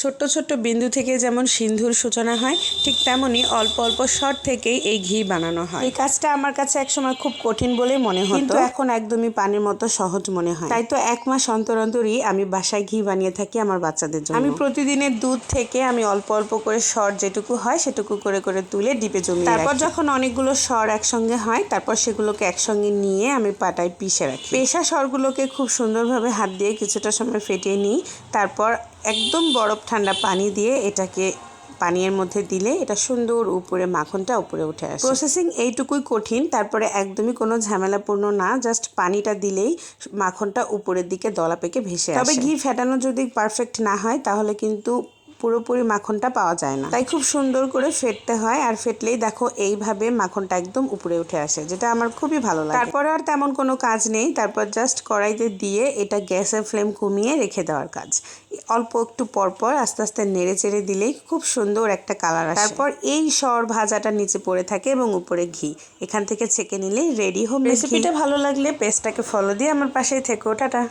ছোট্ট ছোট্ট বিন্দু থেকে যেমন সিন্ধুর সূচনা হয়, ঠিক তেমনই অল্প অল্প শর্ট থেকেই এই ঘি বানানো হয়। এই কাজটা আমার কাছে একসময় খুব কঠিন বলেই মনে হতো, কিন্তু এখন একদমই পানির মতো সহজ মনে হয়। তাই তো 1 মাস অন্তর অন্তরই আমি বাসায় ঘি বানিয়ে থাকি আমার বাচ্চাদের জন্য। আমি প্রতিদিনের দুধ থেকে আমি অল্প অল্প করে সর যেটুকু হয় সেটুকু করে করে তুলে ডিপে জমিয়ে রাখি। তারপর যখন অনেকগুলো সর একসঙ্গে হয়, তারপর সেগুলোকে একসঙ্গে নিয়ে আমি পাটায় পিষে রাখি। পেষা সরগুলোকে খুব সুন্দরভাবে হাত দিয়ে কিছুটা সময় ফেটিয়ে নিই। তারপর একদম বরফ ঠান্ডা পানি দিয়ে এটাকে পানির মধ্যে দিলে এটা সুন্দর উপরে মাখনটা উপরে উঠে আসে। প্রসেসিং এইটুকুই কঠিন, তারপরে একদমই কোনো ঝামেলাপূর্ণ না। জাস্ট পানিটা দিলেই মাখনটা উপরের দিকে দলা পেকে ভেসে আসে। তবে ঘি ফেটানো যদি পারফেক্ট না হয় তাহলে কিন্তু পুরোপুরি মাখনটা পাওয়া যায় না। তাই খুব সুন্দর করে ফেটতে হয়, আর ফেটলেই দেখো এইভাবে মাখনটা একদম উপরে উঠে আসে, যেটা আমার খুবই ভালো লাগে। তারপরে আর তেমন কোনো কাজ নেই, তারপর জাস্ট কড়াইতে দিয়ে এটা গ্যাসের ফ্লেম কমিয়ে রেখে দেওয়ার কাজ। অল্প একটু পরপর আস্তে আস্তে নেড়ে চেড়ে দিলেই খুব সুন্দর একটা কালার আসে। তারপর এই সর ভাজাটা নিচে পড়ে থাকে এবং উপরে ঘি, এখান থেকে ছেঁকে নিলেই রেডি হোম। রেসিপিটা ভালো লাগলে পেজটাকে ফলো দিয়ে আমার পাশেই থেকো। টাটা।